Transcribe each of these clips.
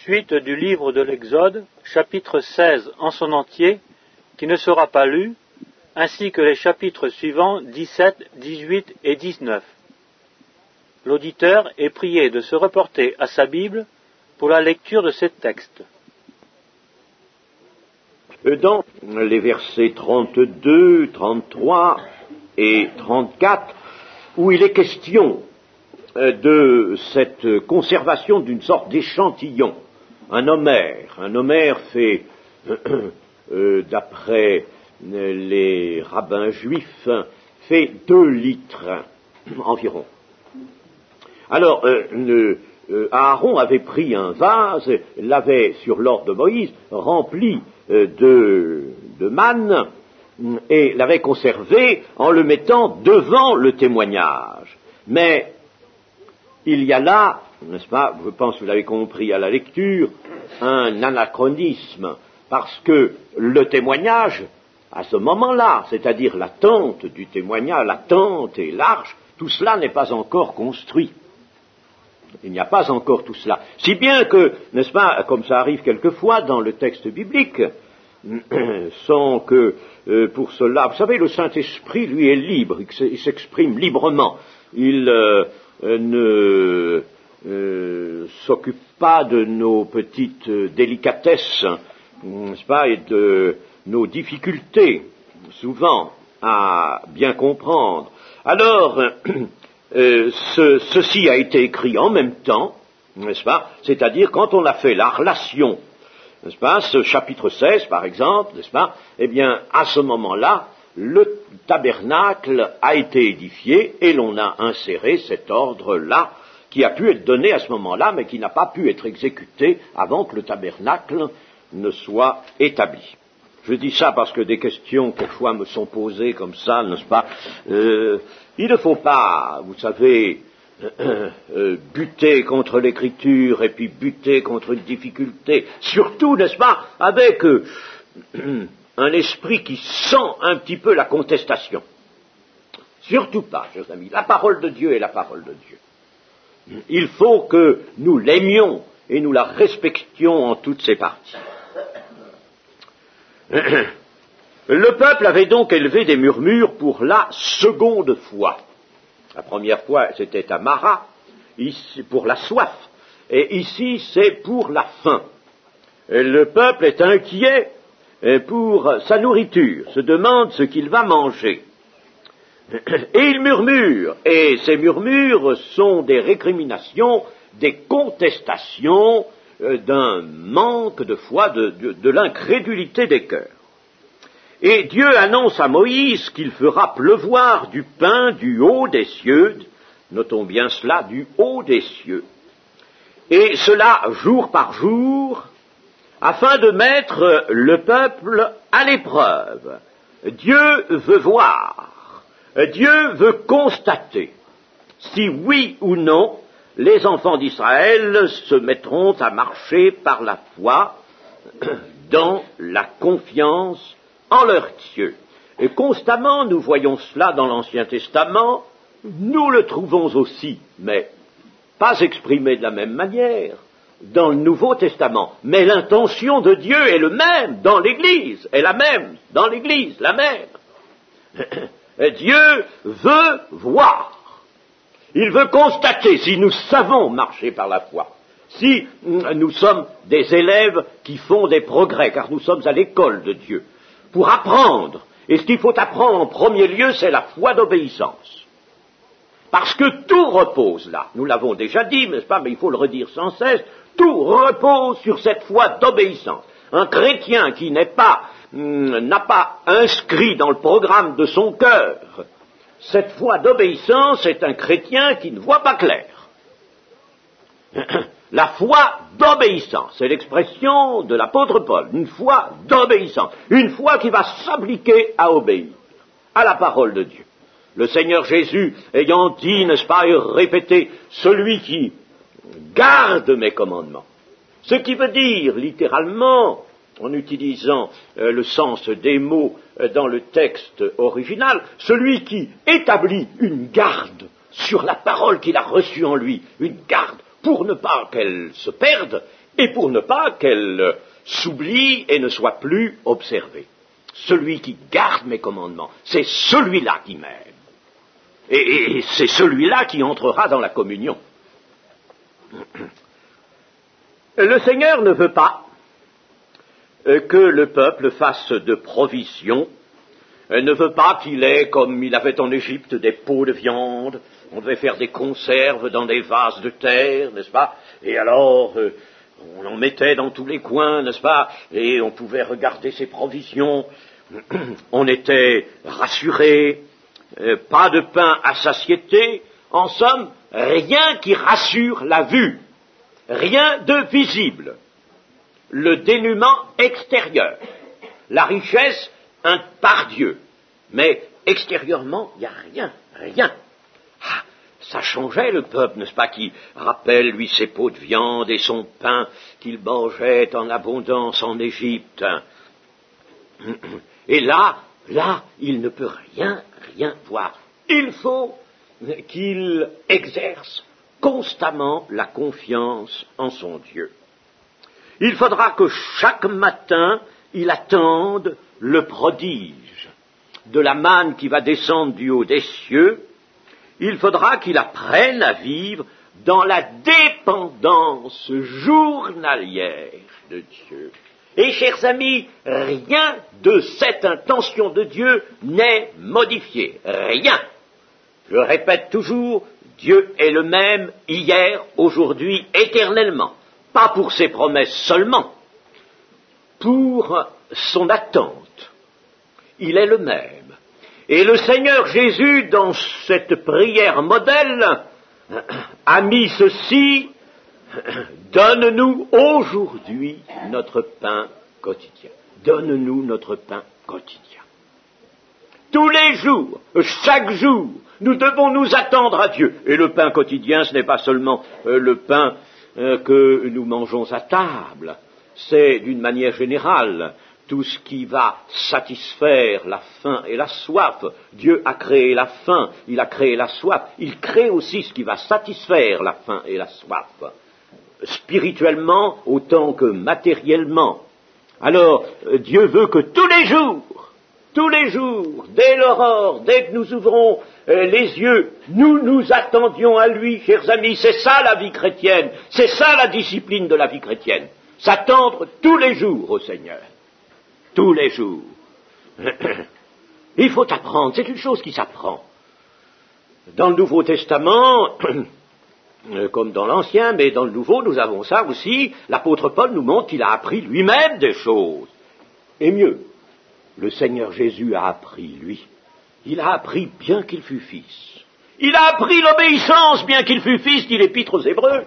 suite du livre de l'Exode, chapitre 16 en son entier, qui ne sera pas lu, ainsi que les chapitres suivants 17, 18 et 19. L'auditeur est prié de se reporter à sa Bible pour la lecture de ces textes. Dans les versets 32, 33 et 34, où il est question de cette conservation d'une sorte d'échantillon, un homère fait, d'après les rabbins juifs, fait 2 litres environ. Alors, Aaron avait pris un vase, l'avait, sur l'ordre de Moïse, rempli de manne, et l'avait conservé en le mettant devant le témoignage. Mais il y a là, n'est-ce pas, je pense que vous l'avez compris à la lecture, un anachronisme, parce que le témoignage, à ce moment-là, c'est-à-dire la tente du témoignage, la tente et l'arche, tout cela n'est pas encore construit. Il n'y a pas encore tout cela. Si bien que, n'est-ce pas, comme ça arrive quelquefois dans le texte biblique, sans que pour cela, vous savez, le Saint-Esprit, lui, est libre, il s'exprime librement. Il ne s'occupe pas de nos petites délicatesses, n'est-ce pas, et de nos difficultés, souvent, à bien comprendre. Alors, ceci a été écrit en même temps, n'est-ce pas, c'est-à-dire quand on a fait la relation, n'est-ce pas, ce chapitre 16 par exemple, n'est-ce pas, eh bien, à ce moment-là, le tabernacle a été édifié et l'on a inséré cet ordre-là qui a pu être donné à ce moment-là, mais qui n'a pas pu être exécuté avant que le tabernacle ne soit établi. Je dis ça parce que des questions, quelquefois, me sont posées comme ça, n'est-ce pas. Il ne faut pas, vous savez, buter contre l'écriture et puis buter contre une difficulté, surtout, n'est-ce pas, avec un esprit qui sent un petit peu la contestation. Surtout pas, chers amis. La parole de Dieu est la parole de Dieu. Il faut que nous l'aimions et nous la respections en toutes ses parties. Le peuple avait donc élevé des murmures pour la seconde fois. La première fois, c'était à Mara, ici, pour la soif, et ici, c'est pour la faim. Et le peuple est inquiet pour sa nourriture, se demande ce qu'il va manger. Et il murmure, et ces murmures sont des récriminations, des contestations d'un manque de foi, de l'incrédulité des cœurs. Et Dieu annonce à Moïse qu'il fera pleuvoir du pain du haut des cieux, notons bien cela, du haut des cieux, et cela jour par jour, afin de mettre le peuple à l'épreuve. Dieu veut voir, Dieu veut constater si oui ou non les enfants d'Israël se mettront à marcher par la foi dans la confiance en leur Dieu. Et constamment, nous voyons cela dans l'Ancien Testament, nous le trouvons aussi, mais pas exprimé de la même manière, dans le Nouveau Testament. Mais l'intention de Dieu est le même dans l'Église, est la même dans l'Église, la même. Dieu veut voir. Il veut constater si nous savons marcher par la foi, si nous sommes des élèves qui font des progrès, car nous sommes à l'école de Dieu, pour apprendre. Et ce qu'il faut apprendre en premier lieu, c'est la foi d'obéissance. Parce que tout repose là. Nous l'avons déjà dit, n'est-ce pas, mais il faut le redire sans cesse, tout repose sur cette foi d'obéissance. Un chrétien qui n'a pas inscrit dans le programme de son cœur cette foi d'obéissance est un chrétien qui ne voit pas clair. La foi d'obéissance, c'est l'expression de l'apôtre Paul, une foi d'obéissance, une foi qui va s'appliquer à obéir à la parole de Dieu. Le Seigneur Jésus ayant dit, n'est-ce pas, et répété, celui qui garde mes commandements, ce qui veut dire littéralement, en utilisant le sens des mots dans le texte original, celui qui établit une garde sur la parole qu'il a reçue en lui, une garde pour ne pas qu'elle se perde, et pour ne pas qu'elle s'oublie et ne soit plus observée. Celui qui garde mes commandements, c'est celui-là qui m'aime. Et c'est celui-là qui entrera dans la communion. Le Seigneur ne veut pas que le peuple fasse de provisions, ne veut pas qu'il ait, comme il avait en Égypte, des pots de viande, on devait faire des conserves dans des vases de terre, n'est-ce pas? Et alors, on en mettait dans tous les coins, n'est-ce pas? Et on pouvait regarder ses provisions, on était rassuré, pas de pain à satiété, en somme, rien qui rassure la vue, rien de visible. Le dénuement extérieur, la richesse par Dieu, mais extérieurement, il n'y a rien. Ah, ça changeait le peuple, n'est-ce pas, qui rappelle, lui, ses pots de viande et son pain qu'il mangeait en abondance en Égypte. Et là, il ne peut rien voir. Il faut qu'il exerce constamment la confiance en son Dieu. Il faudra que chaque matin, il attende le prodige de la manne qui va descendre du haut des cieux. Il faudra qu'il apprenne à vivre dans la dépendance journalière de Dieu. Et, chers amis, rien de cette intention de Dieu n'est modifié. Rien. Je répète toujours, Dieu est le même hier, aujourd'hui, éternellement. Pas pour ses promesses seulement, pour son attente. Il est le même. Et le Seigneur Jésus, dans cette prière modèle, a mis ceci: donne-nous aujourd'hui notre pain quotidien. Donne-nous notre pain quotidien. Tous les jours, chaque jour, nous devons nous attendre à Dieu. Et le pain quotidien, ce n'est pas seulement le pain que nous mangeons à table, c'est d'une manière générale tout ce qui va satisfaire la faim et la soif. Dieu a créé la faim, il a créé la soif, il crée aussi ce qui va satisfaire la faim et la soif, spirituellement autant que matériellement. Alors, Dieu veut que tous les jours, dès l'aurore, dès que nous ouvrons les yeux, nous nous attendions à lui, chers amis. C'est ça la vie chrétienne, c'est ça la discipline de la vie chrétienne. S'attendre tous les jours au Seigneur. Tous les jours. Il faut apprendre, c'est une chose qui s'apprend. Dans le Nouveau Testament, comme dans l'Ancien, mais dans le Nouveau, nous avons ça aussi. L'apôtre Paul nous montre qu'il a appris lui-même des choses. Et mieux, le Seigneur Jésus a appris, lui. Il a appris bien qu'il fût fils. Il a appris l'obéissance bien qu'il fût fils, dit l'Épître aux Hébreux.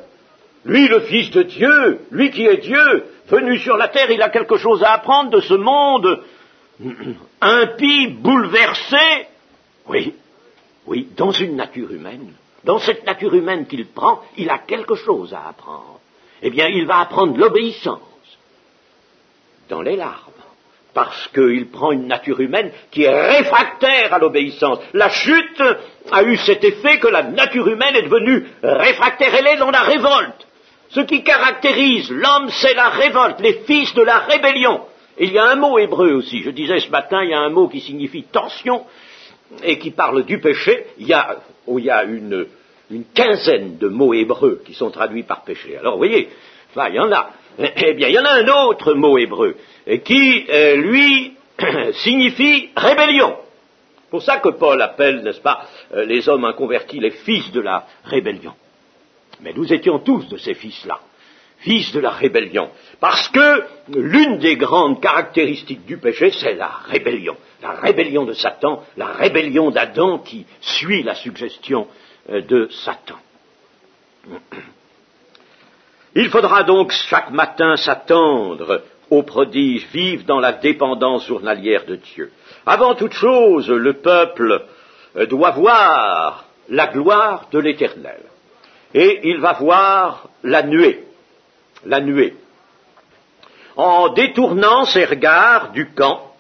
Lui, le Fils de Dieu, lui qui est Dieu, venu sur la terre, il a quelque chose à apprendre de ce monde impie, bouleversé. Oui, dans une nature humaine. Dans cette nature humaine qu'il prend, il a quelque chose à apprendre. Eh bien, il va apprendre l'obéissance dans les larmes. Parce qu'il prend une nature humaine qui est réfractaire à l'obéissance. La chute a eu cet effet que la nature humaine est devenue réfractaire. Elle est dans la révolte. Ce qui caractérise l'homme, c'est la révolte, les fils de la rébellion. Et il y a un mot hébreu aussi. Je disais ce matin, il y a un mot qui signifie tension et qui parle du péché. Il y a une quinzaine de mots hébreux qui sont traduits par péché. Alors, vous voyez, il y en a. Eh bien, il y en a un autre mot hébreu qui, lui, signifie rébellion. C'est pour ça que Paul appelle, n'est-ce pas, les hommes inconvertis les fils de la rébellion. Mais nous étions tous de ces fils-là, fils de la rébellion. Parce que l'une des grandes caractéristiques du péché, c'est la rébellion. La rébellion de Satan, la rébellion d'Adam qui suit la suggestion de Satan. Il faudra donc chaque matin s'attendre au prodige, vivre dans la dépendance journalière de Dieu. Avant toute chose, le peuple doit voir la gloire de l'Éternel. Et il va voir la nuée. En détournant ses regards du camp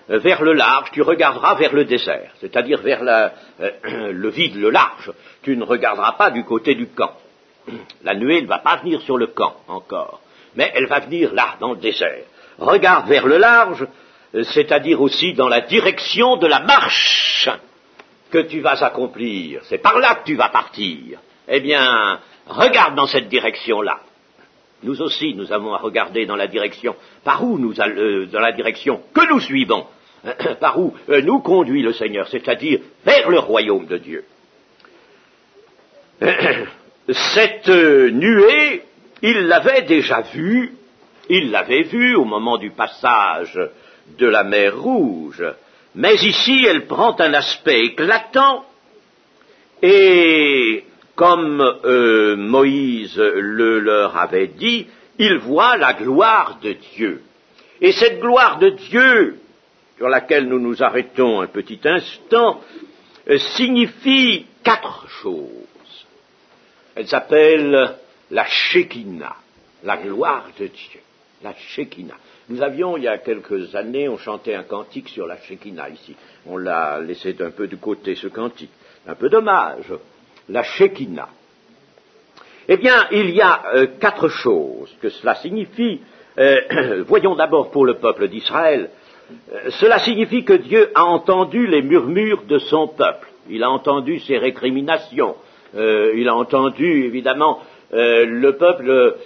vers le large, tu regarderas vers le désert, c'est-à-dire vers le vide, le large. Tu ne regarderas pas du côté du camp. La nuée ne va pas venir sur le camp encore. mais elle va venir là, dans le désert. Regarde vers le large, c'est-à-dire aussi dans la direction de la marche que tu vas accomplir. C'est par là que tu vas partir. Eh bien, regarde dans cette direction-là. Nous aussi, nous avons à regarder dans la direction, dans la direction que nous suivons, par où nous conduit le Seigneur, c'est-à-dire vers le royaume de Dieu. Cette nuée, il l'avait déjà vue, il l'avait vue au moment du passage de la mer Rouge, mais ici elle prend un aspect éclatant, et comme Moïse le leur avait dit, ils voient la gloire de Dieu. Et cette gloire de Dieu, sur laquelle nous nous arrêtons un petit instant, signifie 4 choses. Elle s'appelle la Shekinah, la gloire de Dieu, la Shekinah. Nous avions, il y a quelques années, on chantait un cantique sur la Shekinah ici. On l'a laissé d'un peu de côté, ce cantique. Un peu dommage. La Shekinah. Eh bien, il y a 4 choses que cela signifie. Voyons d'abord pour le peuple d'Israël. Cela signifie que Dieu a entendu les murmures de son peuple. Il a entendu ses récriminations. Il a entendu, évidemment, le peuple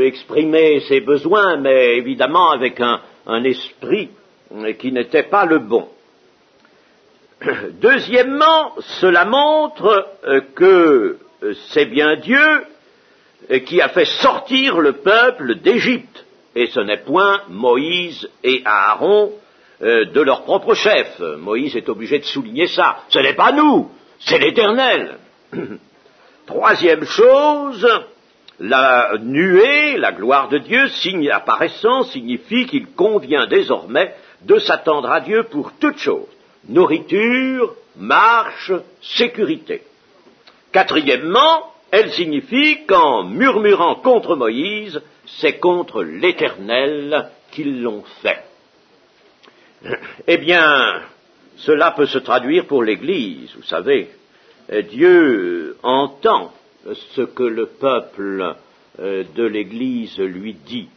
exprimer ses besoins, mais évidemment avec un esprit qui n'était pas le bon. Deuxièmement, cela montre que c'est bien Dieu qui a fait sortir le peuple d'Égypte, et ce n'est point Moïse et Aaron de leur propre chef. Moïse est obligé de souligner ça. Ce n'est pas nous, c'est l'Éternel. Troisième chose, la nuée, la gloire de Dieu, apparaissant, signifie qu'il convient désormais de s'attendre à Dieu pour toutes choses. Nourriture, marche, sécurité. Quatrièmement, elle signifie qu'en murmurant contre Moïse, c'est contre l'Éternel qu'ils l'ont fait. Eh bien, cela peut se traduire pour l'Église, vous savez. Dieu entend ce que le peuple de l'Église lui dit.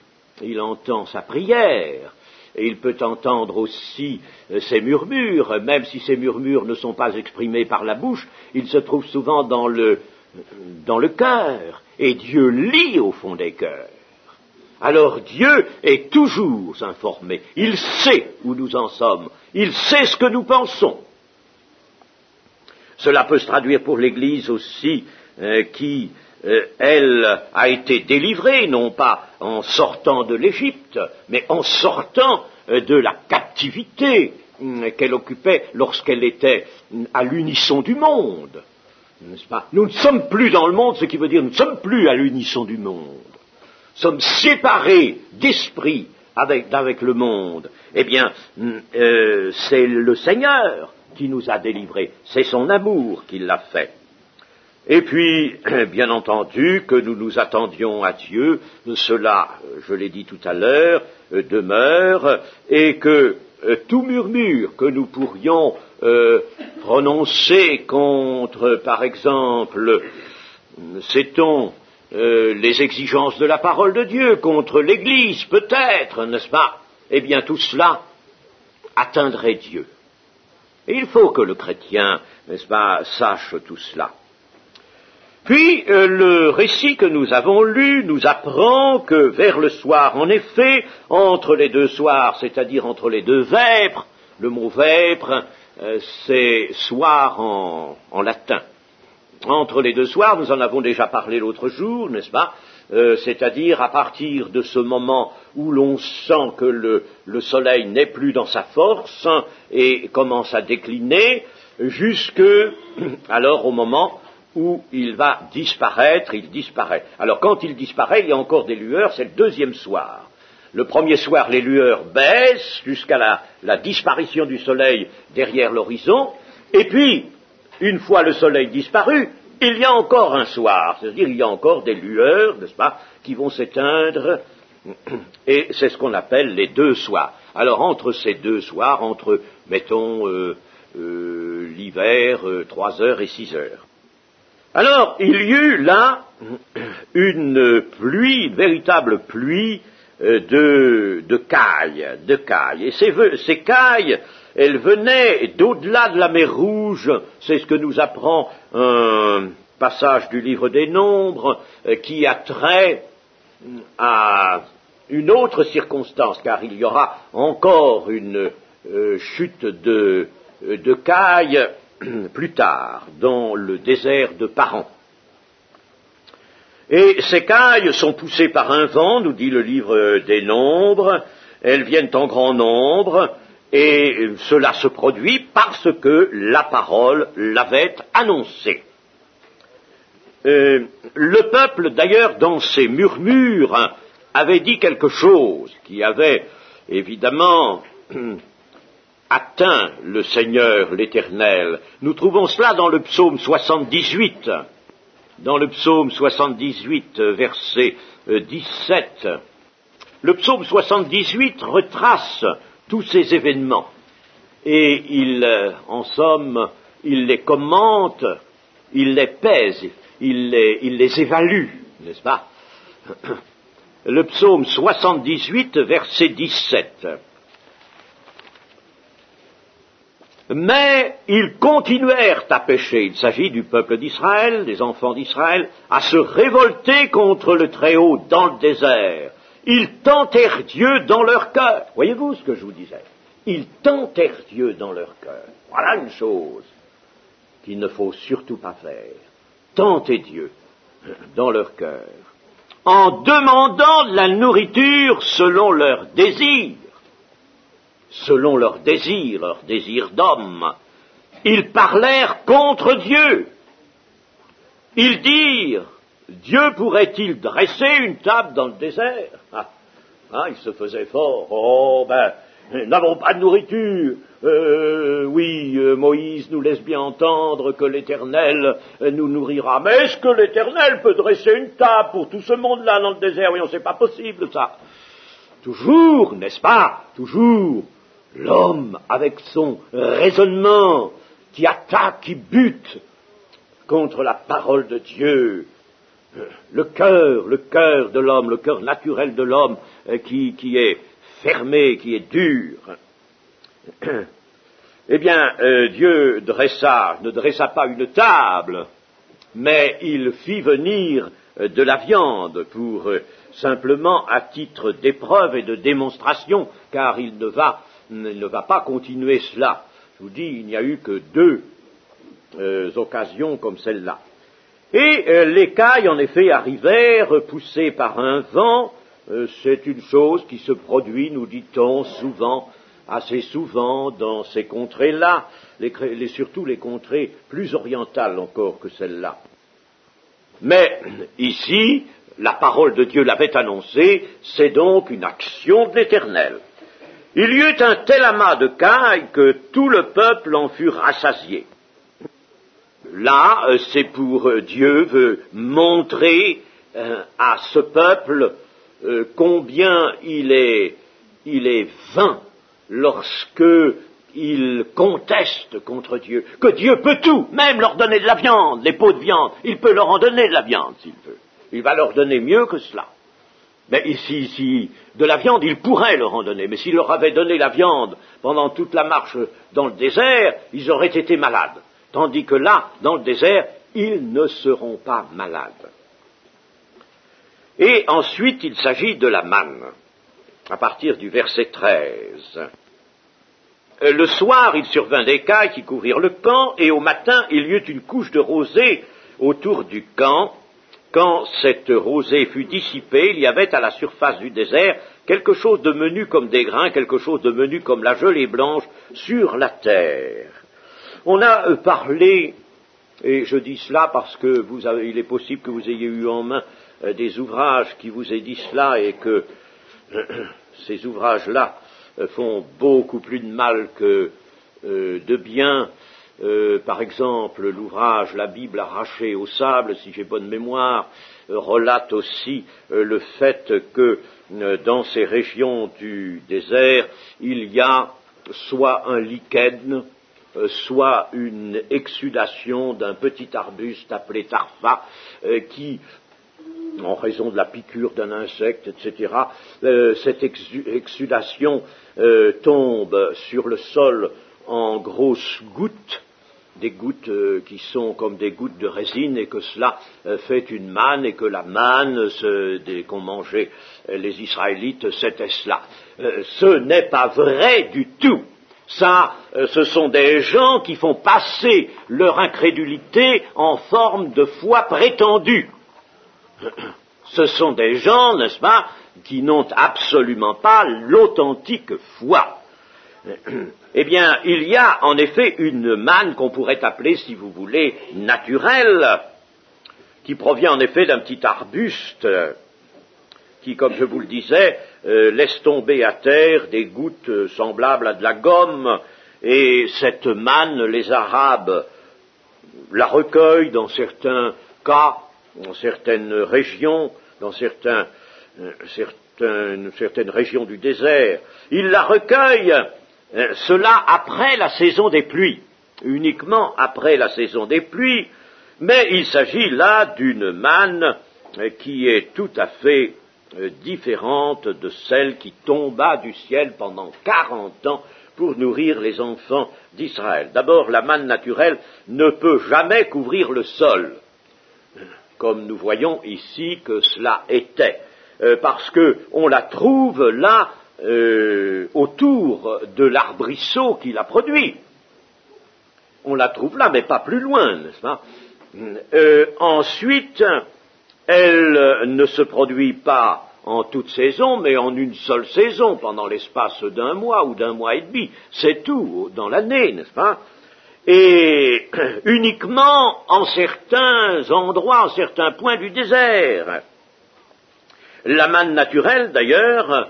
Il entend sa prière. Et il peut entendre aussi ses murmures, même si ces murmures ne sont pas exprimés par la bouche, ils se trouvent souvent dans le cœur, et Dieu lit au fond des cœurs. Alors Dieu est toujours informé, il sait où nous en sommes, il sait ce que nous pensons. Cela peut se traduire pour l'Église aussi, qui, elle, a été délivrée, non pas en sortant de l'Égypte, mais en sortant de la captivité qu'elle occupait lorsqu'elle était à l'unisson du monde. N'est-ce pas ? Nous ne sommes plus dans le monde, ce qui veut dire nous ne sommes plus à l'unisson du monde. Nous sommes séparés d'esprit avec le monde. Eh bien, c'est le Seigneur qui nous a délivrés. C'est son amour qui l'a fait. Et puis, bien entendu, que nous nous attendions à Dieu, cela, je l'ai dit tout à l'heure, demeure, et que tout murmure que nous pourrions prononcer contre, par exemple, sait-on, les exigences de la parole de Dieu, contre l'Église, peut-être, n'est-ce pas ? Eh bien, tout cela atteindrait Dieu. Et il faut que le chrétien, n'est-ce pas, sache tout cela. Puis, le récit que nous avons lu nous apprend que vers le soir, en effet, entre les 2 soirs, c'est-à-dire entre les 2 vêpres, le mot vêpre, c'est soir en latin. Entre les 2 soirs, nous en avons déjà parlé l'autre jour, n'est-ce pas ? C'est-à-dire à partir de ce moment où l'on sent que le soleil n'est plus dans sa force et commence à décliner, jusque alors au moment où il va disparaître, il disparaît. Alors quand il disparaît, il y a encore des lueurs, c'est le 2e soir. Le 1er soir, les lueurs baissent jusqu'à la disparition du soleil derrière l'horizon, et puis, une fois le soleil disparu, il y a encore un soir, c'est-à-dire il y a encore des lueurs, n'est-ce pas, qui vont s'éteindre, et c'est ce qu'on appelle les 2 soirs. Alors entre ces 2 soirs, mettons, l'hiver, 3 heures et 6 heures. Alors, il y eut là une pluie, une véritable pluie de cailles. Et ces cailles, elles venaient d'au-delà de la mer Rouge, c'est ce que nous apprend un passage du livre des Nombres, qui a trait à une autre circonstance, car il y aura encore une chute de cailles plus tard, dans le désert de Paran. Et ces cailles sont poussées par un vent, nous dit le livre des Nombres, elles viennent en grand nombre, et cela se produit parce que la parole l'avait annoncé. Le peuple, d'ailleurs, dans ses murmures, avait dit quelque chose qui avait évidemment atteint le Seigneur, l'Éternel. Nous trouvons cela dans le psaume 78. Dans le psaume 78, verset 17. Le psaume 78 retrace tous ces événements et en somme, il les commente, il les pèse, il les évalue, n'est-ce pas? Le psaume 78, verset 17. Mais ils continuèrent à pécher. Il s'agit du peuple d'Israël, des enfants d'Israël, à se révolter contre le Très-Haut dans le désert. Ils tentèrent Dieu dans leur cœur. Voyez-vous ce que je vous disais? Ils tentèrent Dieu dans leur cœur. Voilà une chose qu'il ne faut surtout pas faire. Tenter Dieu dans leur cœur. En demandant de la nourriture selon leurs désirs. Selon leurs désirs d'homme. Ils parlèrent contre Dieu. Ils dirent, Dieu pourrait-il dresser une table dans le désert? Ils se faisaient fort. Nous n'avons pas de nourriture. Moïse nous laisse bien entendre que l'Éternel nous nourrira. Mais est-ce que l'Éternel peut dresser une table pour tout ce monde-là dans le désert? Oui, c'est pas possible, ça. Toujours, n'est-ce pas? Toujours. L'homme, avec son raisonnement, qui attaque, qui bute contre la parole de Dieu. Le cœur de l'homme, le cœur naturel de l'homme, qui est fermé, qui est dur. Eh bien, Dieu ne dressa pas une table, mais il fit venir de la viande pour simplement à titre d'épreuve et de démonstration, car il ne va pas continuer cela. Je vous dis, il n'y a eu que 2 occasions comme celle-là. Et les cailles, en effet, arrivèrent, poussées par un vent. C'est une chose qui se produit, nous dit-on, assez souvent, dans ces contrées-là, surtout les contrées plus orientales encore que celles-là. Mais ici, la parole de Dieu l'avait annoncé, c'est donc une action de l'Éternel. Il y eut un tel amas de cailles que tout le peuple en fut rassasié. Là, c'est pour Dieu veut montrer à ce peuple combien il est vain lorsque il conteste contre Dieu, que Dieu peut tout, même leur donner de la viande, les pots de viande, il peut leur en donner de la viande s'il veut. Il va leur donner mieux que cela. Mais ici, de la viande, il pourrait leur en donner, mais s'il leur avait donné la viande pendant toute la marche dans le désert, ils auraient été malades. Tandis que là, dans le désert, ils ne seront pas malades. Et ensuite, il s'agit de la manne, à partir du verset 13. Le soir, il survint des cailles qui couvrirent le camp, et au matin, il y eut une couche de rosée autour du camp. Quand cette rosée fut dissipée, il y avait à la surface du désert quelque chose de menu comme des grains, quelque chose de menu comme la gelée blanche sur la terre. On a parlé, et je dis cela parce que il est possible que vous ayez eu en main des ouvrages qui vous aient dit cela et que ces ouvrages-là font beaucoup plus de mal que de bien. Par exemple, l'ouvrage La Bible arrachée au sable, si j'ai bonne mémoire, relate aussi le fait que dans ces régions du désert, il y a soit un lichen, soit une exsudation d'un petit arbuste appelé tarfa, qui, en raison de la piqûre d'un insecte, etc., cette exsudation tombe sur le sol en grosses gouttes, des gouttes qui sont comme des gouttes de résine, et que cela fait une manne, et que la manne qu'ont mangé les Israélites, c'était cela. Ce n'est pas vrai du tout. Ça, ce sont des gens qui font passer leur incrédulité en forme de foi prétendue. Ce sont des gens, n'est-ce pas, qui n'ont absolument pas l'authentique foi. Eh bien, il y a en effet une manne qu'on pourrait appeler, si vous voulez, naturelle, qui provient en effet d'un petit arbuste qui, comme je vous le disais, laisse tomber à terre des gouttes semblables à de la gomme, et cette manne, les Arabes la recueillent dans certains cas, dans certaines régions, dans certaines régions du désert. Ils la recueillent, cela après la saison des pluies, uniquement après la saison des pluies, mais il s'agit là d'une manne qui est tout à fait différente de celle qui tomba du ciel pendant 40 ans pour nourrir les enfants d'Israël. D'abord, la manne naturelle ne peut jamais couvrir le sol, comme nous voyons ici que cela était, parce qu'on la trouve là autour de l'arbrisseau qui la produit. On la trouve là, mais pas plus loin, n'est-ce pas? Ensuite, elle ne se produit pas en toute saison, mais en une seule saison, pendant l'espace d'un mois ou d'un mois et demi. C'est tout dans l'année, n'est-ce pas? Et uniquement en certains endroits, en certains points du désert. La manne naturelle, d'ailleurs,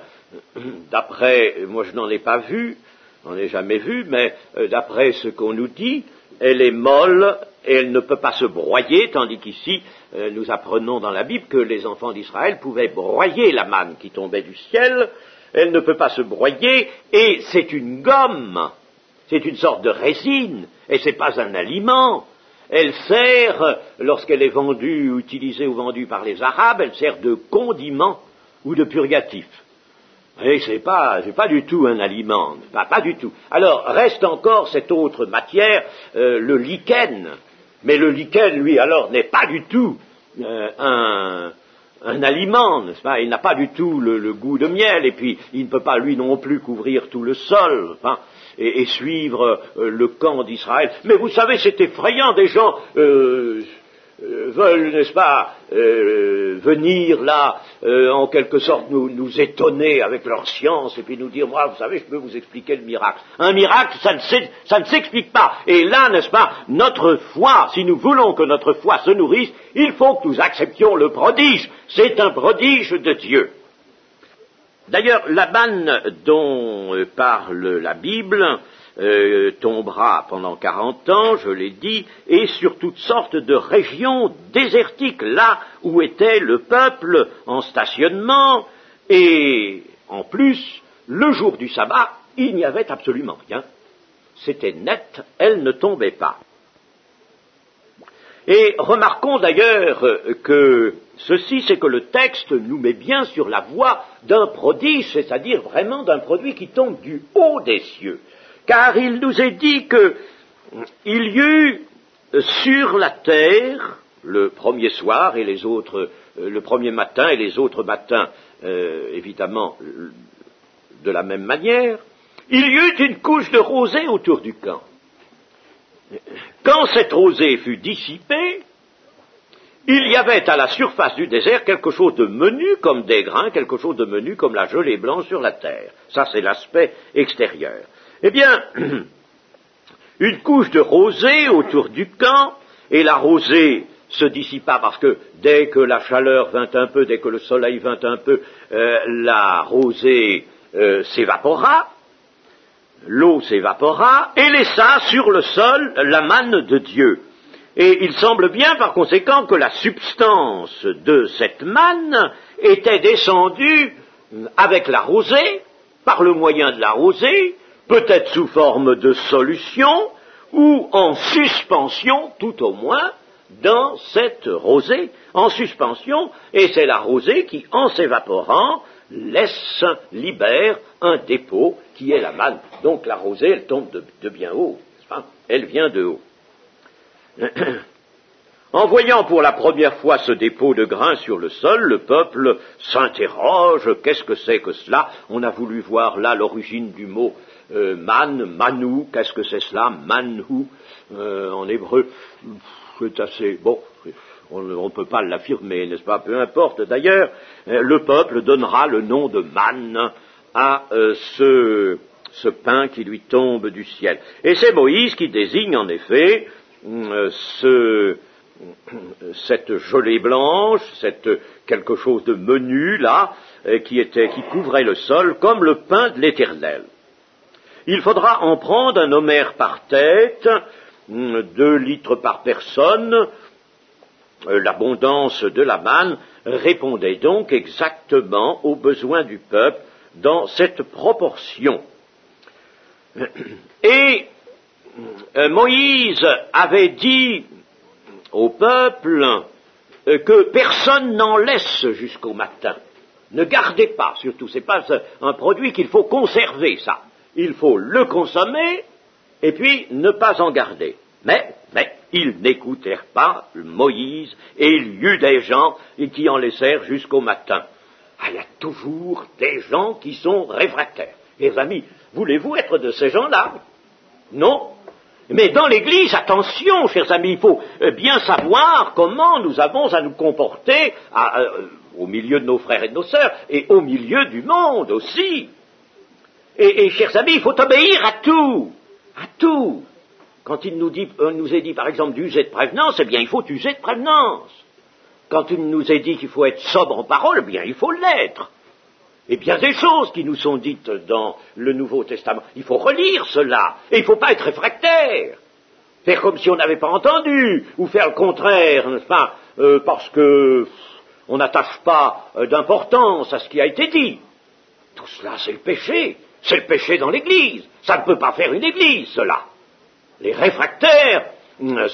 d'après, moi je n'en ai pas vu, j'en ai jamais vu, mais d'après ce qu'on nous dit, elle est molle et elle ne peut pas se broyer, tandis qu'ici, nous apprenons dans la Bible que les enfants d'Israël pouvaient broyer la manne qui tombait du ciel. Elle ne peut pas se broyer, et c'est une gomme, c'est une sorte de résine, et c'est pas un aliment. Elle sert, lorsqu'elle est vendue, utilisée ou vendue par les Arabes, elle sert de condiment ou de purgatif. Et c'est pas du tout un aliment, pas du tout. Alors, reste encore cette autre matière, le lichen. Mais le lichen, lui, alors, n'est pas du tout un aliment, n'est-ce pas? Il n'a pas du tout le goût de miel, et puis il ne peut pas, lui non plus, couvrir tout le sol, hein, et suivre le camp d'Israël. Mais vous savez, c'est effrayant, des gens veulent, n'est-ce pas, venir là, en quelque sorte nous étonner avec leur science, et puis nous dire, moi, vous savez, je peux vous expliquer le miracle. Un miracle, ça ne s'explique pas. Et là, n'est-ce pas, notre foi, si nous voulons que notre foi se nourrisse, il faut que nous acceptions le prodige. C'est un prodige de Dieu. D'ailleurs, la manne dont parle la Bible tombera pendant 40 ans, je l'ai dit, et sur toutes sortes de régions désertiques, là où était le peuple en stationnement, et en plus, le jour du sabbat, il n'y avait absolument rien. C'était net, elle ne tombait pas. Et remarquons d'ailleurs que ceci, c'est que le texte nous met bien sur la voie d'un prodige, c'est-à-dire vraiment d'un produit qui tombe du haut des cieux. Car il nous est dit qu'il y eut sur la terre, le premier soir et les autres, le premier matin et les autres matins, évidemment, de la même manière, il y eut une couche de rosée autour du camp. Quand cette rosée fut dissipée, il y avait à la surface du désert quelque chose de menu comme des grains, quelque chose de menu comme la gelée blanche sur la terre. Ça, c'est l'aspect extérieur. Eh bien, une couche de rosée autour du camp, et la rosée se dissipa parce que dès que la chaleur vint un peu, dès que le soleil vint un peu, la rosée s'évapora, l'eau s'évapora, et laissa sur le sol la manne de Dieu. Et il semble bien par conséquent que la substance de cette manne était descendue avec la rosée, par le moyen de la rosée, peut-être sous forme de solution, ou en suspension, tout au moins, dans cette rosée, en suspension, et c'est la rosée qui, en s'évaporant, libère un dépôt qui est la manne. Donc la rosée, elle tombe de bien haut, n'est-ce pas? Elle vient de haut. En voyant pour la première fois ce dépôt de grains sur le sol, le peuple s'interroge, qu'est-ce que c'est que cela? On a voulu voir là l'origine du mot man, manou, qu'est-ce que c'est cela? Manhu, en hébreu, c'est assez, bon, on ne peut pas l'affirmer, n'est-ce pas? Peu importe. D'ailleurs, le peuple donnera le nom de man à ce pain qui lui tombe du ciel. Et c'est Moïse qui désigne en effet cette gelée blanche, quelque chose de menu là, qui couvrait le sol comme le pain de l'Éternel. Il faudra en prendre un homère par tête, 2 litres par personne. L'abondance de la manne répondait donc exactement aux besoins du peuple dans cette proportion. Et Moïse avait dit au peuple que personne n'en laisse jusqu'au matin. Ne gardez pas, surtout, c'est pas un produit qu'il faut conserver, ça. Il faut le consommer et puis ne pas en garder. Mais ils n'écoutèrent pas Moïse et il y eut des gens qui en laissèrent jusqu'au matin. Ah, il y a toujours des gens qui sont réfractaires. Les amis, voulez-vous être de ces gens-là? Non. Mais dans l'Église, attention, chers amis, il faut bien savoir comment nous avons à nous comporter au milieu de nos frères et de nos sœurs, et au milieu du monde aussi. Et chers amis, il faut obéir à tout. À tout. Quand il nous est dit, par exemple, d'user de prévenance, eh bien, il faut user de prévenance. Quand il nous est dit qu'il faut être sobre en parole, eh bien, il faut l'être. Et bien des choses qui nous sont dites dans le Nouveau Testament. Il faut relire cela. Et il ne faut pas être réfractaire. Faire comme si on n'avait pas entendu. Ou faire le contraire, n'est-ce pas, parce que on n'attache pas d'importance à ce qui a été dit. Tout cela, c'est le péché. C'est le péché dans l'Église. Ça ne peut pas faire une Église, cela. Les réfractaires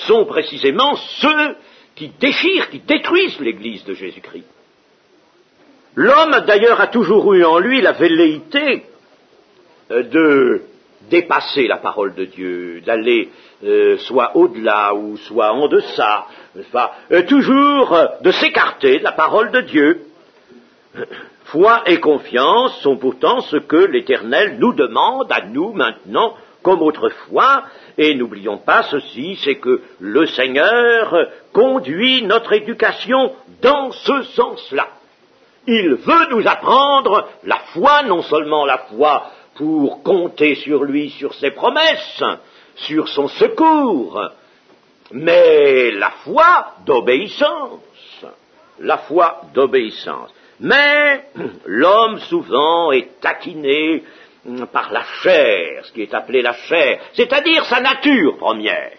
sont précisément ceux qui déchirent, qui détruisent l'Église de Jésus-Christ. L'homme, d'ailleurs, a toujours eu en lui la velléité de dépasser la parole de Dieu, d'aller soit au-delà ou soit en deçà, n'est-ce pas, toujours de s'écarter de la parole de Dieu. Foi et confiance sont pourtant ce que l'Éternel nous demande à nous maintenant, comme autrefois, et n'oublions pas ceci, c'est que le Seigneur conduit notre éducation dans ce sens-là. Il veut nous apprendre la foi, non seulement la foi pour compter sur lui, sur ses promesses, sur son secours, mais la foi d'obéissance. La foi d'obéissance. Mais l'homme souvent est taquiné par la chair, ce qui est appelé la chair, c'est-à-dire sa nature première.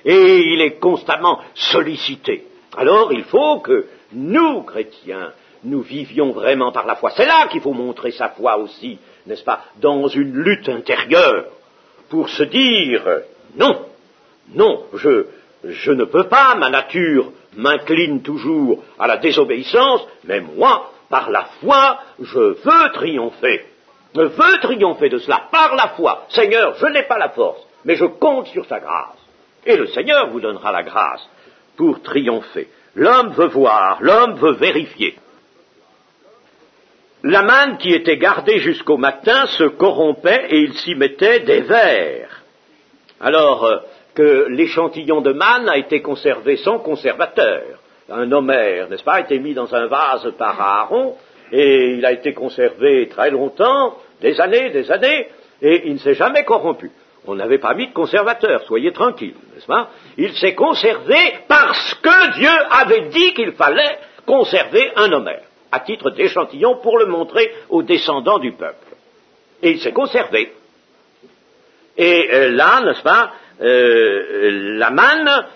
Et il est constamment sollicité. Alors il faut que nous, chrétiens, nous vivions vraiment par la foi. C'est là qu'il faut montrer sa foi aussi, n'est-ce pas, dans une lutte intérieure, pour se dire, non, je ne peux pas, ma nature m'incline toujours à la désobéissance, mais moi, par la foi, je veux triompher. Je veux triompher de cela, par la foi. Seigneur, je n'ai pas la force, mais je compte sur ta grâce. Et le Seigneur vous donnera la grâce pour triompher. L'homme veut voir, l'homme veut vérifier. La manne qui était gardée jusqu'au matin se corrompait et il s'y mettait des vers. Alors que l'échantillon de manne a été conservé sans conservateur. Un homère, n'est-ce pas, a été mis dans un vase par Aaron et il a été conservé très longtemps, des années, et il ne s'est jamais corrompu. On n'avait pas mis de conservateur, soyez tranquilles, n'est-ce pas? Il s'est conservé parce que Dieu avait dit qu'il fallait conserver un homère, à titre d'échantillon pour le montrer aux descendants du peuple. Et il s'est conservé. Et là, n'est-ce pas, la manne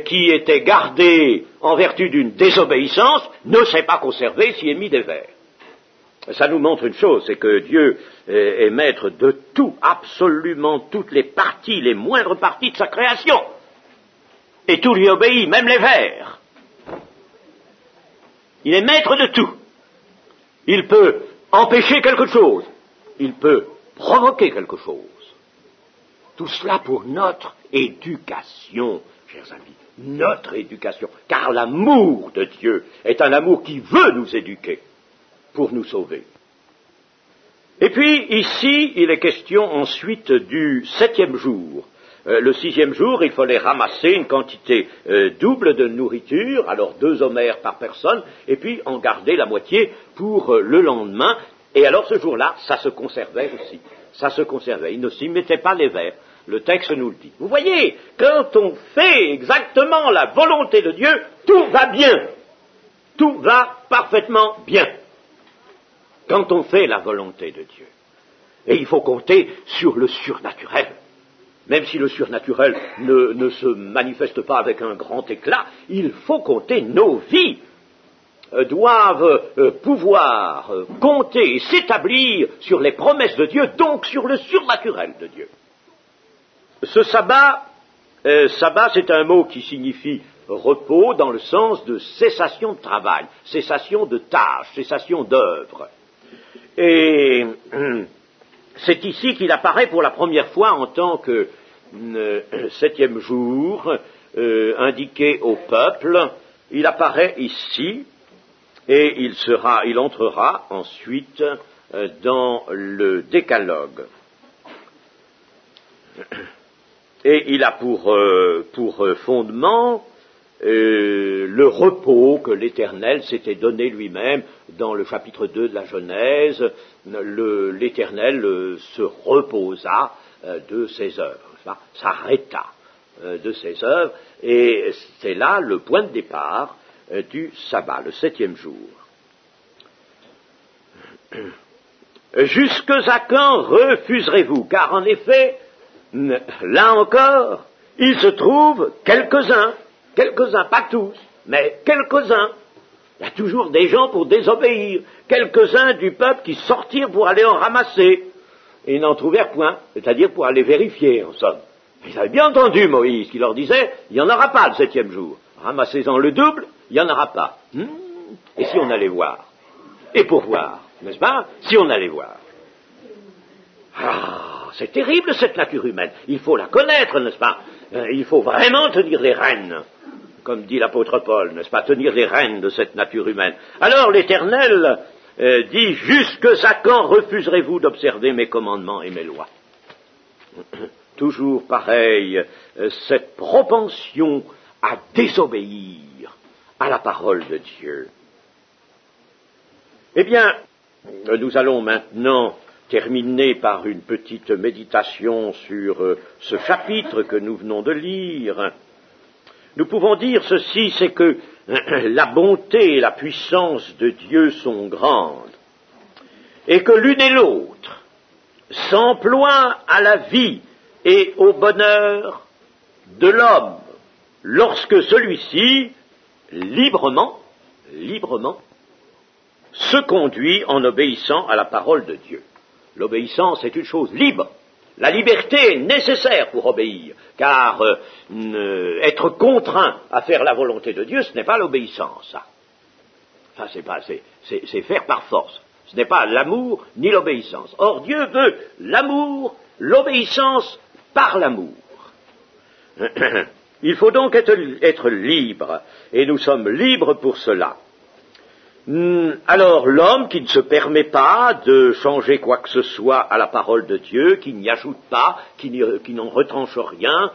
qui était gardée en vertu d'une désobéissance ne s'est pas conservée s'y est mis des vers. Ça nous montre une chose, c'est que Dieu est maître de tout, absolument toutes les parties, les moindres parties de sa création. Et tout lui obéit, même les vers. Il est maître de tout. Il peut empêcher quelque chose. Il peut provoquer quelque chose. Tout cela pour notre éducation, chers amis. Notre éducation. Car l'amour de Dieu est un amour qui veut nous éduquer pour nous sauver. Et puis, ici, il est question ensuite du 7e jour. Le 6e jour, il fallait ramasser une quantité double de nourriture, alors 2 homères par personne, et puis en garder la moitié pour le lendemain. Et alors ce jour-là, ça se conservait aussi. Ça se conservait. Il ne s'y mettait pas les vers. Le texte nous le dit. Vous voyez, quand on fait exactement la volonté de Dieu, tout va bien. Tout va parfaitement bien. Quand on fait la volonté de Dieu. Et il faut compter sur le surnaturel. Même si le surnaturel ne se manifeste pas avec un grand éclat, il faut compter, nos vies doivent pouvoir compter et s'établir sur les promesses de Dieu, donc sur le surnaturel de Dieu. Ce sabbat, c'est un mot qui signifie repos dans le sens de cessation de travail, cessation de tâches, cessation d'œuvre. Et c'est ici qu'il apparaît pour la première fois en tant que 7e jour, indiqué au peuple. Il apparaît ici et il entrera ensuite dans le décalogue. Et il a pour fondement le repos que l'Éternel s'était donné lui-même dans le chapitre 2 de la Genèse. L'Éternel se reposa de ses œuvres, s'arrêta de ses œuvres, et c'est là le point de départ du sabbat, le 7e jour. Jusque à quand refuserez-vous? Car en effet, là encore, il se trouve quelques-uns, pas tous, mais quelques-uns. Il y a toujours des gens pour désobéir, quelques-uns du peuple qui sortirent pour aller en ramasser, et n'en trouvèrent point, c'est-à-dire pour aller vérifier, en somme. Ils avaient bien entendu Moïse qui leur disait, il n'y en aura pas le 7e jour, ramassez-en le double, il n'y en aura pas. Et si on allait voir? Et pour voir, n'est-ce pas? Si on allait voir. Ah, c'est terrible cette nature humaine, il faut la connaître, n'est-ce pas? Il faut vraiment tenir les rênes, comme dit l'apôtre Paul, n'est-ce pas? Tenir les rênes de cette nature humaine. Alors l'Éternel dit, jusque à quand refuserez-vous d'observer mes commandements et mes lois? Toujours pareil, cette propension à désobéir à la parole de Dieu. Eh bien, nous allons maintenant terminer par une petite méditation sur ce chapitre que nous venons de lire. Nous pouvons dire ceci, c'est que la bonté et la puissance de Dieu sont grandes, et que l'une et l'autre s'emploient à la vie et au bonheur de l'homme, lorsque celui-ci, librement, se conduit en obéissant à la parole de Dieu. L'obéissance est une chose libre. La liberté est nécessaire pour obéir, car être contraint à faire la volonté de Dieu, ce n'est pas l'obéissance, ça. C'est faire par force. Ce n'est pas l'amour ni l'obéissance. Or, Dieu veut l'amour, l'obéissance par l'amour. Il faut donc être libre, et nous sommes libres pour cela. Alors l'homme qui ne se permet pas de changer quoi que ce soit à la parole de Dieu, qui n'y ajoute pas, qui n'en retranche rien,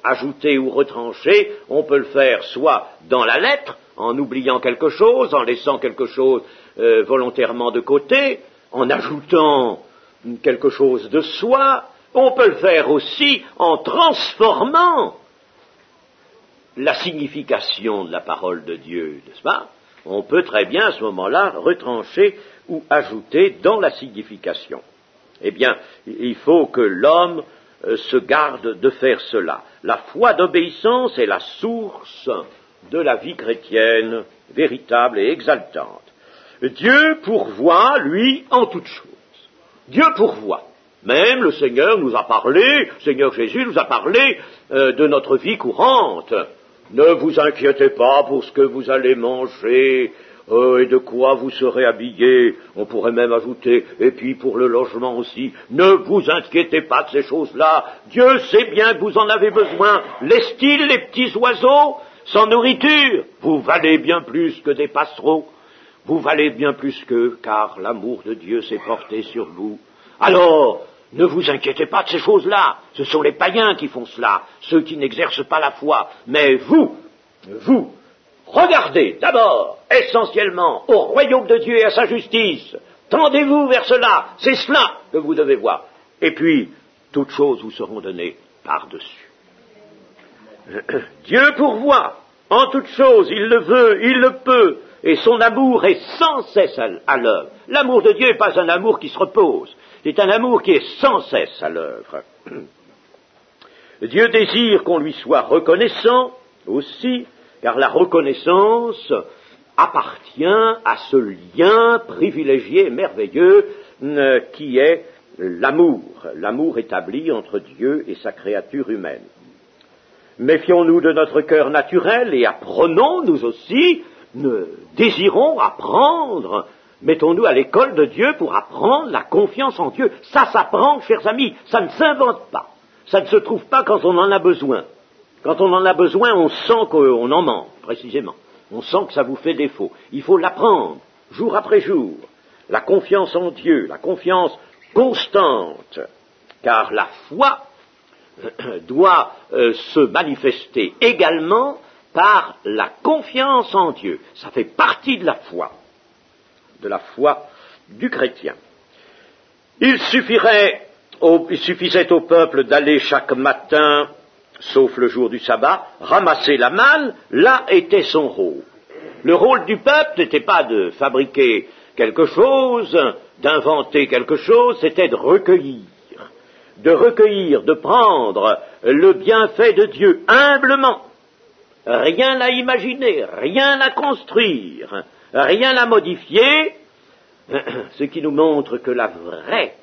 ajouter ou retrancher, on peut le faire soit dans la lettre, en oubliant quelque chose, en laissant quelque chose volontairement de côté, en ajoutant quelque chose de soi, on peut le faire aussi en transformant la signification de la parole de Dieu, n'est-ce pas? On peut très bien à ce moment-là retrancher ou ajouter dans la signification. Eh bien, il faut que l'homme se garde de faire cela. La foi d'obéissance est la source de la vie chrétienne véritable et exaltante. Dieu pourvoit, lui, en toutes choses. Dieu pourvoit. Même le Seigneur nous a parlé, le Seigneur Jésus nous a parlé de notre vie courante. Ne vous inquiétez pas pour ce que vous allez manger et de quoi vous serez habillés. On pourrait même ajouter, et puis pour le logement aussi. Ne vous inquiétez pas de ces choses-là. Dieu sait bien que vous en avez besoin. Laisse-t-il les petits oiseaux sans nourriture? Vous valez bien plus que des passereaux. Vous valez bien plus qu'eux, car l'amour de Dieu s'est porté sur vous. Alors, ne vous inquiétez pas de ces choses-là. Ce sont les païens qui font cela, ceux qui n'exercent pas la foi. Mais vous, regardez d'abord, essentiellement, au royaume de Dieu et à sa justice. Tendez-vous vers cela, c'est cela que vous devez voir. Et puis, toutes choses vous seront données par-dessus. Dieu pourvoit en toutes choses, il le veut, il le peut, et son amour est sans cesse à l'œuvre. L'amour de Dieu n'est pas un amour qui se repose, c'est un amour qui est sans cesse à l'œuvre. Dieu désire qu'on lui soit reconnaissant aussi, car la reconnaissance appartient à ce lien privilégié et merveilleux qui est l'amour établi entre Dieu et sa créature humaine. Méfions-nous de notre cœur naturel et apprenons, nous aussi, désirons apprendre. Mettons-nous à l'école de Dieu pour apprendre la confiance en Dieu. Ça s'apprend, chers amis, ça ne s'invente pas. Ça ne se trouve pas quand on en a besoin. Quand on en a besoin, on sent qu'on en manque, précisément. On sent que ça vous fait défaut. Il faut l'apprendre, jour après jour. La confiance en Dieu, la confiance constante. Car la foi doit se manifester également par la confiance en Dieu. Ça fait partie de la foi du chrétien. Il suffisait au peuple d'aller chaque matin, sauf le jour du sabbat, ramasser la manne, là était son rôle. Le rôle du peuple n'était pas de fabriquer quelque chose, d'inventer quelque chose, c'était de recueillir, de prendre le bienfait de Dieu humblement, rien à imaginer, rien à construire, rien à modifier, ce qui nous montre que la vraie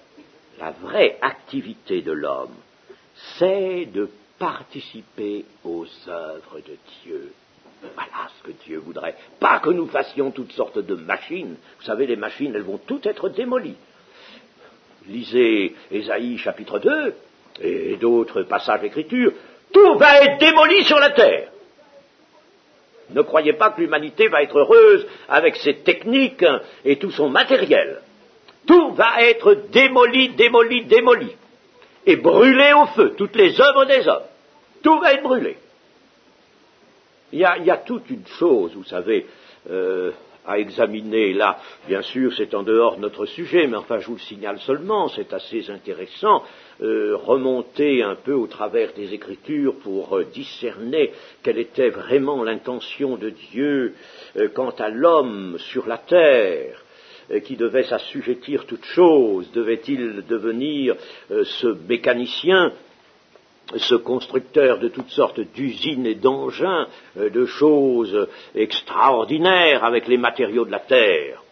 activité de l'homme, c'est de participer aux œuvres de Dieu. Voilà ce que Dieu voudrait. Pas que nous fassions toutes sortes de machines. Vous savez, les machines, elles vont toutes être démolies. Lisez Ésaïe chapitre 2 et d'autres passages d'écriture. Tout va être démoli sur la terre. Ne croyez pas que l'humanité va être heureuse avec ses techniques et tout son matériel. Tout va être démoli, et brûlé au feu, toutes les œuvres des hommes. Tout va être brûlé. Il y a toute une chose, vous savez, à examiner là. Bien sûr, c'est en dehors de notre sujet, mais enfin, je vous le signale seulement, c'est assez intéressant. Remonter un peu au travers des Écritures pour discerner quelle était vraiment l'intention de Dieu quant à l'homme sur la terre, qui devait s'assujettir toutes choses. Devait-il devenir ce mécanicien, ce constructeur de toutes sortes d'usines et d'engins, de choses extraordinaires avec les matériaux de la terre?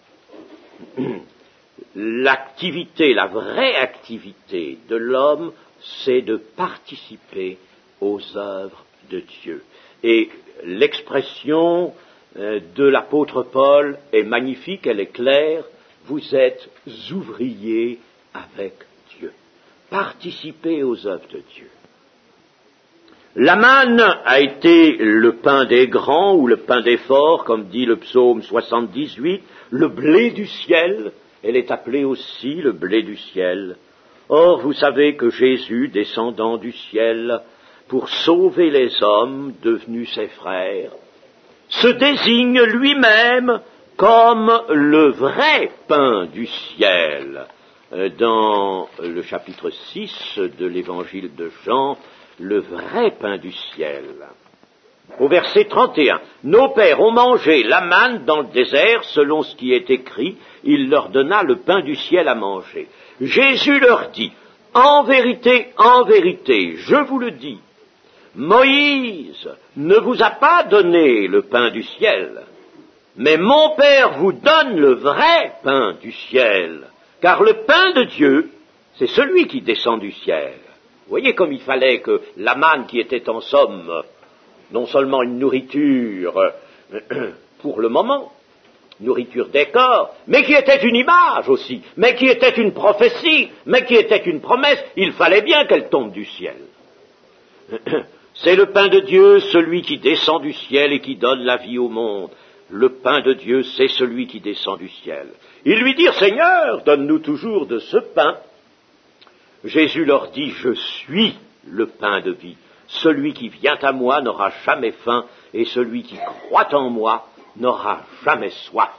L'activité, la vraie activité de l'homme, c'est de participer aux œuvres de Dieu. Et l'expression de l'apôtre Paul est magnifique, elle est claire. Vous êtes ouvriers avec Dieu. Participez aux œuvres de Dieu. La manne a été le pain des grands ou le pain des forts, comme dit le psaume 78, le blé du ciel. Elle est appelée aussi le blé du ciel. Or, vous savez que Jésus, descendant du ciel, pour sauver les hommes devenus ses frères, se désigne lui-même comme le vrai pain du ciel. Dans le chapitre 6 de l'évangile de Jean, le vrai pain du ciel. Au verset 31, « Nos pères ont mangé la manne dans le désert, selon ce qui est écrit, il leur donna le pain du ciel à manger. » Jésus leur dit, « En vérité, je vous le dis, Moïse ne vous a pas donné le pain du ciel, Mais mon Père vous donne le vrai pain du ciel, car le pain de Dieu, c'est celui qui descend du ciel. Vous voyez comme il fallait que la manne qui était en somme, non seulement une nourriture pour le moment, nourriture des corps, mais qui était une image aussi, mais qui était une prophétie, mais qui était une promesse, il fallait bien qu'elle tombe du ciel. C'est le pain de Dieu, celui qui descend du ciel et qui donne la vie au monde. Le pain de Dieu, c'est celui qui descend du ciel. Ils lui dirent, Seigneur, donne-nous toujours de ce pain. Jésus leur dit, je suis le pain de vie. Celui qui vient à moi n'aura jamais faim, et celui qui croit en moi n'aura jamais soif.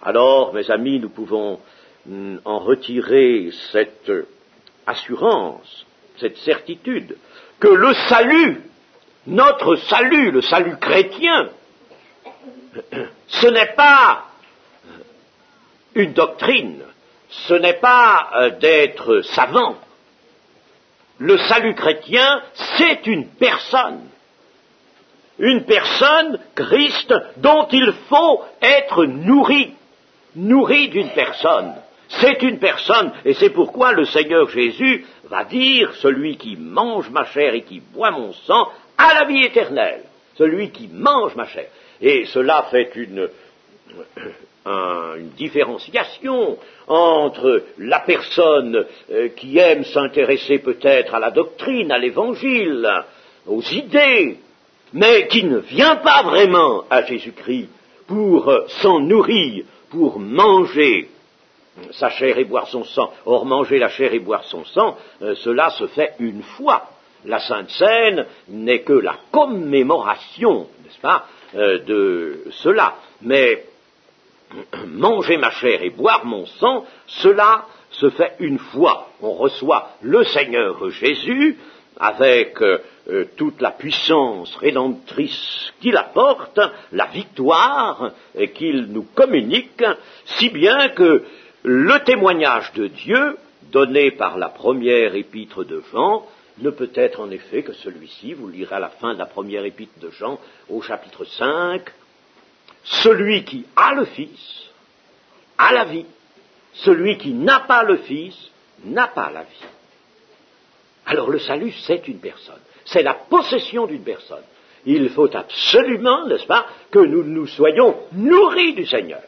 Alors, mes amis, nous pouvons en retirer cette assurance, cette certitude, que le salut, notre salut, le salut chrétien, ce n'est pas une doctrine, ce n'est pas d'être savant. Le salut chrétien, c'est une personne, Christ, dont il faut être nourri d'une personne. C'est une personne, et c'est pourquoi le Seigneur Jésus va dire, celui qui mange ma chair et qui boit mon sang, a la vie éternelle. Celui qui mange ma chair. Et cela fait une différenciation entre la personne qui aime s'intéresser peut-être à la doctrine, à l'évangile, aux idées, mais qui ne vient pas vraiment à Jésus-Christ pour s'en nourrir, pour manger sa chair et boire son sang. Or, manger la chair et boire son sang, cela se fait une fois. La Sainte Seine n'est que la commémoration, n'est-ce pas, de cela. Mais manger ma chair et boire mon sang, cela se fait une fois. On reçoit le Seigneur Jésus avec toute la puissance rédemptrice qu'il apporte, la victoire qu'il nous communique, si bien que le témoignage de Dieu, donné par la première épître de Jean, ne peut être en effet que celui-ci, vous le lirez à la fin de la première épître de Jean, au chapitre 5, celui qui a le Fils a la vie, celui qui n'a pas le Fils n'a pas la vie. Alors le salut, c'est une personne, c'est la possession d'une personne. Il faut absolument, n'est-ce pas, que nous soyons nourris du Seigneur.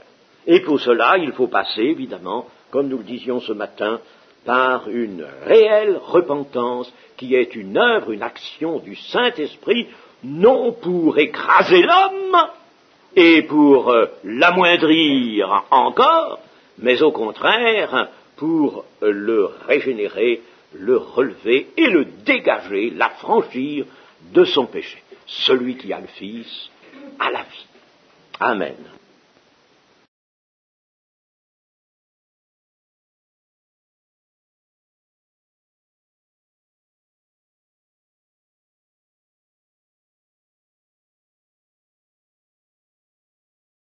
Et pour cela, il faut passer, évidemment, comme nous le disions ce matin, par une réelle repentance qui est une œuvre, une action du Saint-Esprit, non pour écraser l'homme et pour l'amoindrir encore, mais au contraire pour le régénérer, le relever et le dégager, l'affranchir de son péché. Celui qui a le Fils a la vie. Amen.